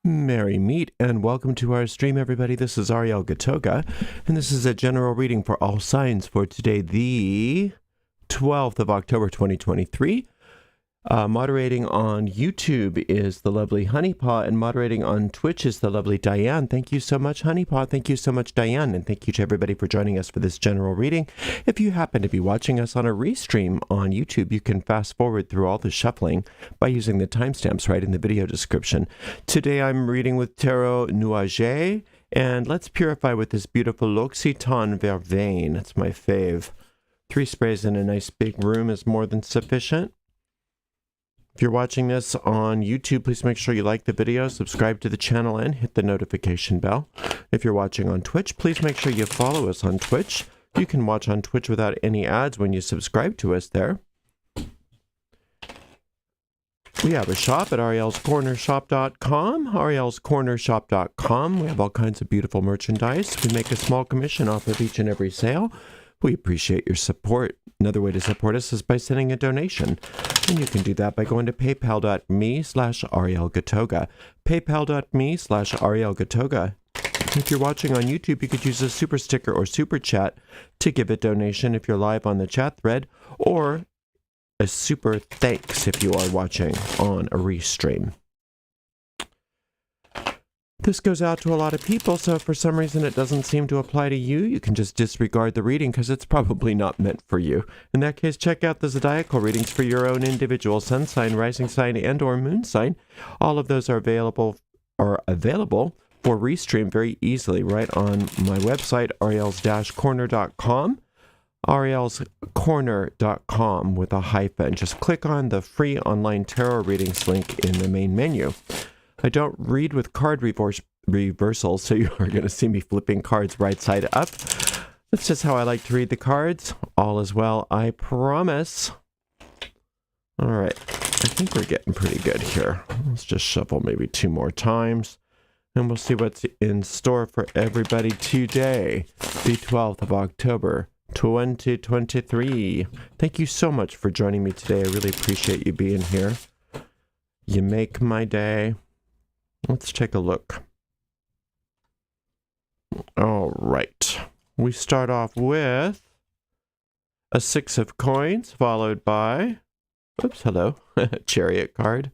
Merry meet and welcome to our stream, everybody. This is Ariel Gatoga, and this is a general reading for all signs for today, the 12th of October, 2023. Moderating on YouTube is the lovely Honeypaw, and moderating on Twitch is the lovely Diane. Thank you so much, Honeypaw. Thank you so much, Diane. And thank you to everybody for joining us for this general reading. If you happen to be watching us on a restream on YouTube, you can fast forward through all the shuffling by using the timestamps right in the video description. Today I'm reading with Tarot Nuages, and let's purify with this beautiful L'Occitane Verveine. That's my fave. 3 sprays in a nice big room is more than sufficient. If you're watching this on YouTube, please make sure you like the video, subscribe to the channel, and hit the notification bell. If you're watching on Twitch, please make sure you follow us on Twitch. You can watch on Twitch without any ads when you subscribe to us there. We have a shop at arielscornershop.com, arielscornershop.com. We have all kinds of beautiful merchandise. We make a small commission off of each and every sale. We appreciate your support. Another way to support us is by sending a donation. And you can do that by going to paypal.me/arielgatoga. Paypal.me/arielgatoga. If you're watching on YouTube, you could use a super sticker or super chat to give a donation if you're live on the chat thread, or a super thanks if you are watching on a restream. This goes out to a lot of people, so if for some reason it doesn't seem to apply to you, you can just disregard the reading because it's probably not meant for you. In that case, check out the Zodiacal readings for your own individual sun sign, rising sign, and or moon sign. All of those are available for restream very easily right on my website, ariels-corner.com. arielscorner.com with a hyphen. Just click on the free online tarot readings link in the main menu. I don't read with card reversals, so you are going to see me flipping cards right side up. That's just how I like to read the cards. All is well, I promise. All right, I think we're getting pretty good here. Let's just shuffle maybe 2 more times, and we'll see what's in store for everybody today, the 12th of October, 2023. Thank you so much for joining me today. I really appreciate you being here. You make my day. Let's take a look. All right. We start off with a 6 of coins, followed by, oops, hello, Chariot card,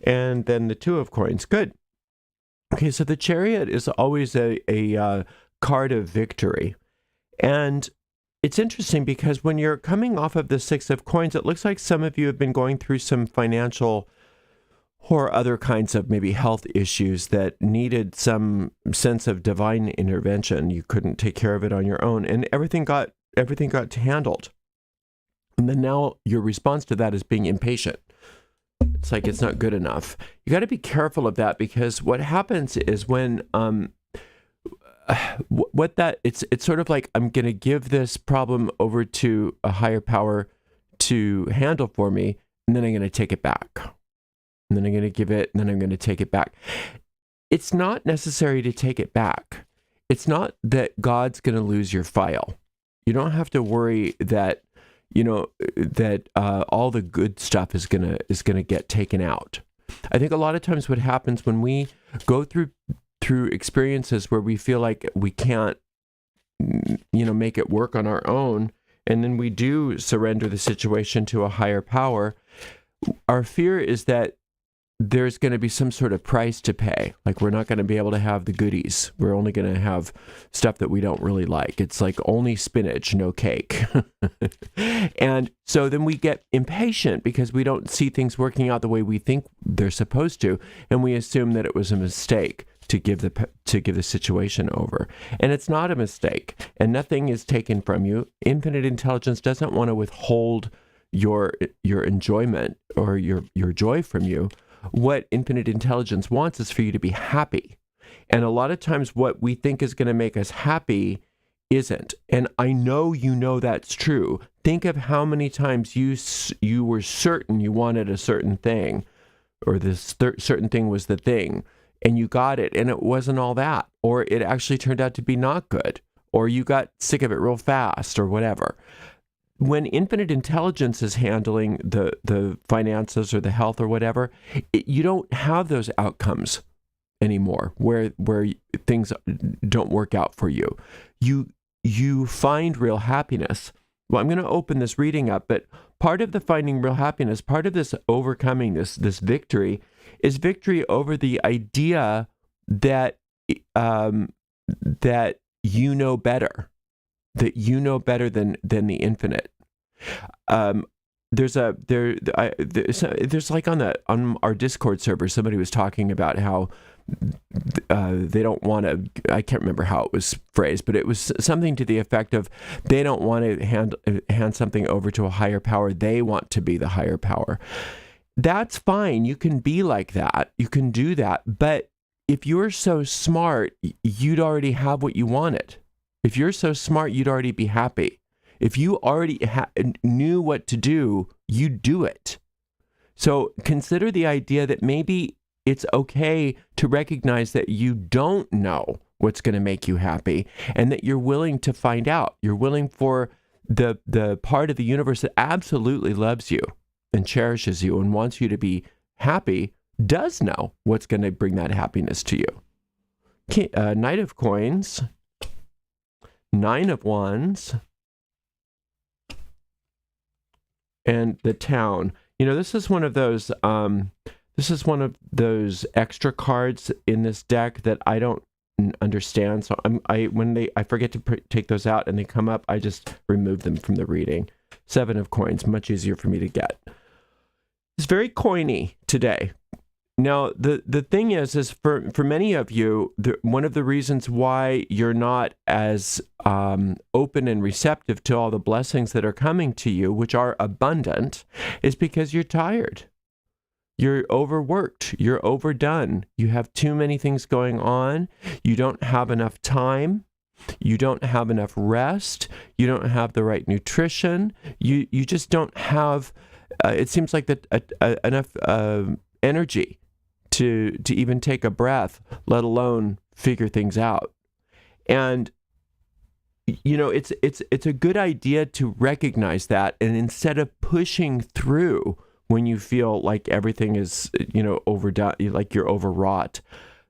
and then the 2 of coins. Good. Okay, so the Chariot is always a card of victory. And it's interesting because when you're coming off of the 6 of coins, it looks like some of you have been going through some financial or other kinds of maybe health issues that needed some sense of divine intervention. You couldn't take care of it on your own, and everything got handled. And then now your response to that is being impatient. It's like it's not good enough. You got to be careful of that, because what happens is when it's sort of like, I'm going to give this problem over to a higher power to handle for me, and then I'm going to take it back. And then I'm going to give it, and then I'm going to take it back. It's not necessary to take it back. It's not that God's going to lose your file. You don't have to worry that, all the good stuff is going to get taken out. I think a lot of times what happens when we go through experiences where we feel like we can't, make it work on our own, and then we do surrender the situation to a higher power, our fear is that there's going to be some sort of price to pay. Like, we're not going to be able to have the goodies. We're only going to have stuff that we don't really like. It's like only spinach, no cake. And so then we get impatient because we don't see things working out the way we think they're supposed to, and we assume that it was a mistake to give the situation over. And it's not a mistake, and nothing is taken from you. Infinite intelligence doesn't want to withhold your enjoyment or your joy from you. What infinite intelligence wants is for you to be happy. And a lot of times what we think is going to make us happy isn't. And I know that's true. Think of how many times you were certain you wanted a certain thing, or this certain thing was the thing, and you got it, and it wasn't all that, or it actually turned out to be not good, or you got sick of it real fast, or whatever. when infinite intelligence is handling the finances or the health or whatever, you don't have those outcomes. anymore, where things don't work out for you. You find real happiness. Well, I'm going to open this reading up, but part of the finding real happiness, part of this overcoming this victory, is victory over the idea that that you know better, than the infinite. There's like on our Discord server, somebody was talking about how they don't want to, I can't remember how it was phrased, but it was something to the effect of they don't want to hand something over to a higher power. They want to be the higher power. That's fine. You can be like that. You can do that. But if you're so smart, you'd already have what you wanted. If you're so smart, you'd already be happy. If you already knew what to do, you'd do it. So consider the idea that maybe it's okay to recognize that you don't know what's going to make you happy, and that you're willing to find out. You're willing for the part of the universe that absolutely loves you and cherishes you and wants you to be happy, does know what's going to bring that happiness to you. Knight of Coins, Nine of Wands, and the Town. This is one of those extra cards in this deck that I don't understand. So when I forget to take those out and they come up, I just remove them from the reading. Seven of Coins, much easier for me to get. It's very coiny today. Now, the thing is for many of you, one of the reasons why you're not as open and receptive to all the blessings that are coming to you, which are abundant, is because you're tired. You're overworked. You're overdone. You have too many things going on. You don't have enough time. You don't have enough rest. You don't have the right nutrition. You just don't have, it seems like enough energy to even take a breath, let alone figure things out. And it's a good idea to recognize that, and instead of pushing through when you feel like everything is overdone, like you're overwrought,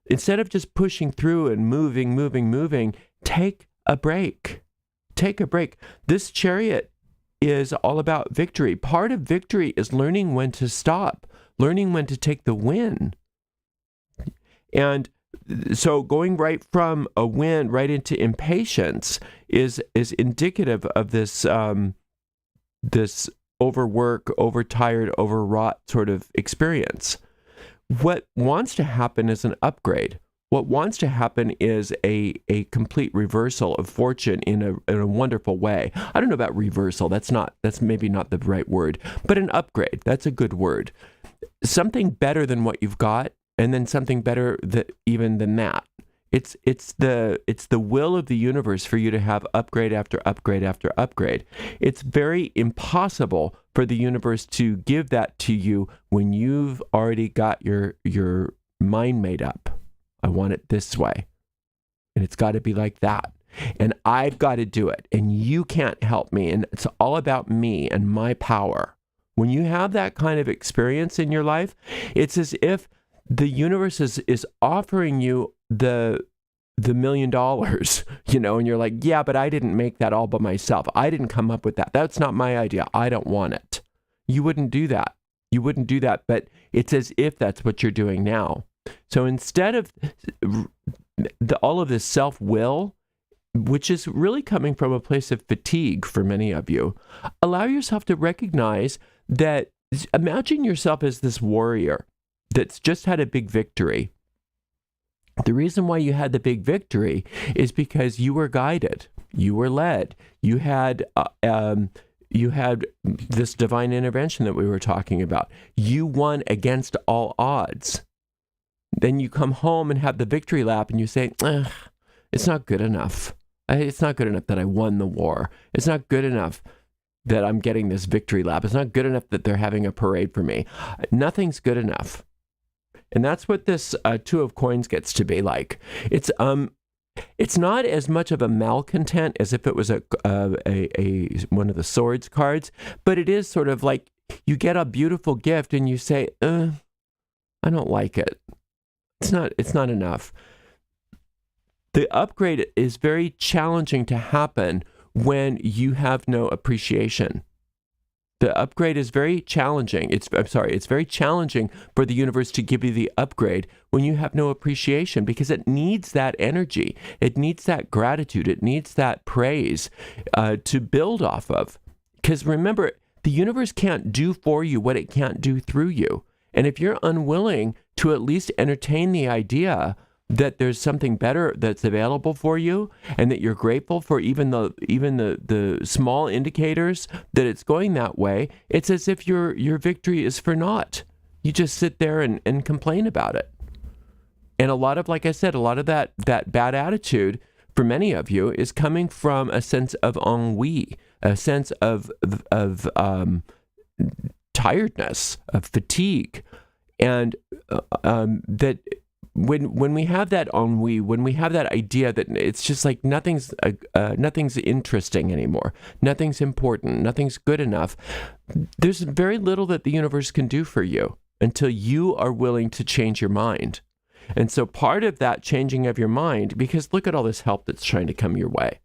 instead of just pushing through and moving, take a break. This Chariot is all about victory. Part of victory is learning when to stop, learning when to take the win. And so going right from a win right into impatience is indicative of this this overwork, overtired, overwrought sort of experience. What wants to happen is an upgrade. What wants to happen is a complete reversal of fortune in a wonderful way. I don't know about reversal. That's maybe not the right word, but an upgrade. That's a good word. Something better than what you've got, and then something better even than that. It's the will of the universe for you to have upgrade after upgrade after upgrade. It's very impossible for the universe to give that to you when you've already got your mind made up. I want it this way, and it's got to be like that, and I've got to do it, and you can't help me, and it's all about me and my power. When you have that kind of experience in your life, it's as if the universe is offering you the $1 million, and you're like, yeah, but I didn't make that all by myself. I didn't come up with that. That's not my idea. I don't want it. You wouldn't do that. But it's as if that's what you're doing now. So instead of all of this self-will, which is really coming from a place of fatigue for many of you, allow yourself to recognize that, imagine yourself as this warrior that's just had a big victory. The reason why you had the big victory is because you were guided, you were led, you had this divine intervention that we were talking about. You won against all odds. Then you come home and have the victory lap and you say, it's not good enough. It's not good enough that I won the war. It's not good enough that I'm getting this victory lap. It's not good enough that they're having a parade for me. Nothing's good enough. And that's what this Two of Coins gets to be like. It's not as much of a malcontent as if it was a one of the Swords cards, but it is sort of like you get a beautiful gift and you say, I don't like it. It's not enough. The upgrade is very challenging to happen when you have no appreciation. The upgrade is very challenging. It's very challenging for the universe to give you the upgrade when you have no appreciation, because it needs that energy. It needs that gratitude. It needs that praise to build off of. Because remember, the universe can't do for you what it can't do through you. And if you're unwilling to at least entertain the idea that there's something better that's available for you, and that you're grateful for even the small indicators that it's going that way, it's as if your victory is for naught. You just sit there and complain about it. And a lot of, like I said, a lot of that bad attitude for many of you is coming from a sense of ennui, a sense of tiredness, of fatigue, and that when we have that ennui, when we have that idea that it's just like nothing's interesting anymore, nothing's important, nothing's good enough, there's very little that the universe can do for you until you are willing to change your mind. And so part of that changing of your mind, because look at all this help that's trying to come your way.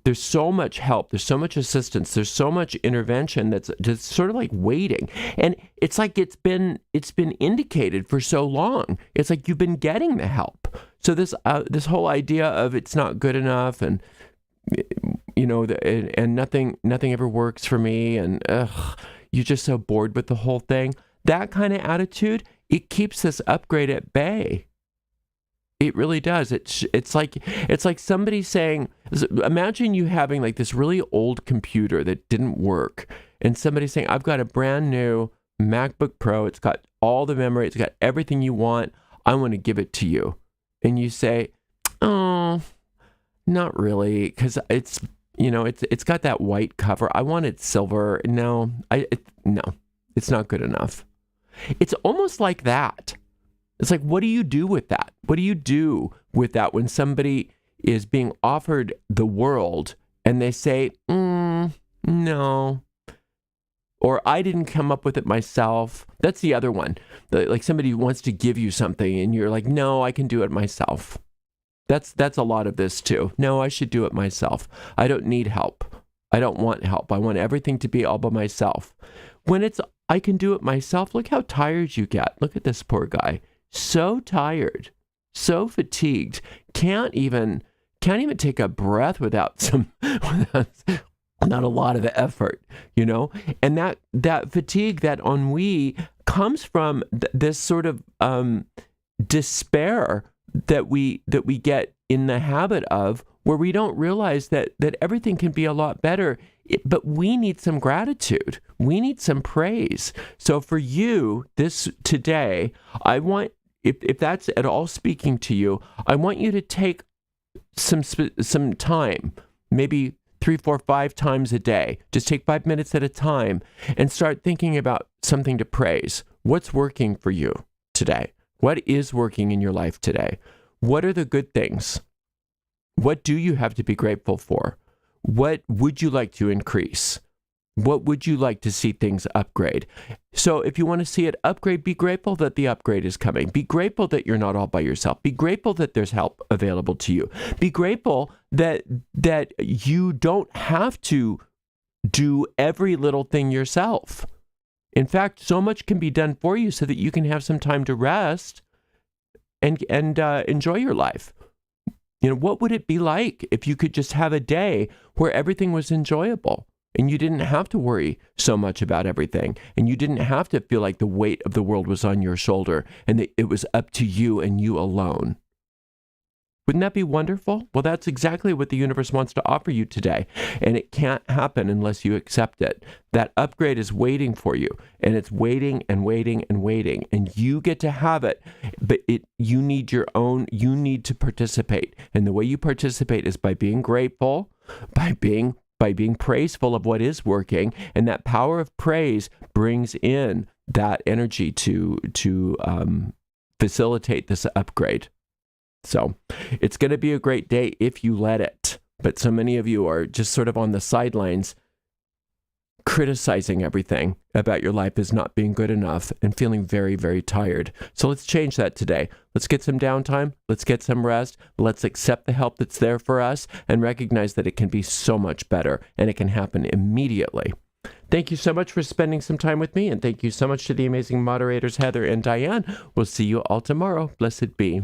There's so much help, there's so much assistance, there's so much intervention that's just sort of like waiting. And it's like it's been indicated for so long. It's like you've been getting the help. So this whole idea of it's not good enough, and and nothing ever works for me, and you're just so bored with the whole thing. That kind of attitude, it keeps this upgrade at bay. It really does. It's like somebody saying, imagine you having like this really old computer that didn't work, and somebody saying, I've got a brand new MacBook Pro. It's got all the memory. It's got everything you want. I want to give it to you. And you say, oh, not really, because it's got that white cover. I wanted silver. No, it's not good enough. It's almost like that. It's like, what do you do with that? What do you do with that when somebody is being offered the world and they say, no, or I didn't come up with it myself? That's the other one. Like somebody wants to give you something and you're like, no, I can do it myself. That's a lot of this too. No, I should do it myself. I don't need help. I don't want help. I want everything to be all by myself. When it's, I can do it myself, look how tired you get. Look at this poor guy. So tired, so fatigued, can't even take a breath without not a lot of effort, and that fatigue, that ennui comes from this sort of despair that we get in the habit of, where we don't realize that everything can be a lot better, but we need some gratitude. We need some praise. So for you, today, I want, if that's at all speaking to you, I want you to take some time, maybe 3, 4, 5 times a day. Just take 5 minutes at a time and start thinking about something to praise. What's working for you today? What is working in your life today? What are the good things? What do you have to be grateful for? What would you like to increase? What would you like to see things upgrade? So if you want to see it upgrade, be grateful that the upgrade is coming. Be grateful that you're not all by yourself. Be grateful that there's help available to you. Be grateful that you don't have to do every little thing yourself. In fact, so much can be done for you so that you can have some time to rest and enjoy your life. What would it be like if you could just have a day where everything was enjoyable and you didn't have to worry so much about everything, and you didn't have to feel like the weight of the world was on your shoulder and that it was up to you and you alone? Wouldn't that be wonderful? Well, that's exactly what the universe wants to offer you today, and it can't happen unless you accept it. That upgrade is waiting for you, and it's waiting and waiting and waiting, and you get to have it, but you need to participate, and the way you participate is by being grateful, by being praiseful of what is working, and that power of praise brings in that energy to facilitate this upgrade. So it's going to be a great day if you let it. But so many of you are just sort of on the sidelines, criticizing everything about your life as not being good enough and feeling very, very tired. So let's change that today. Let's get some downtime. Let's get some rest. Let's accept the help that's there for us and recognize that it can be so much better and it can happen immediately. Thank you so much for spending some time with me, and thank you so much to the amazing moderators, Heather and Diane. We'll see you all tomorrow. Blessed be.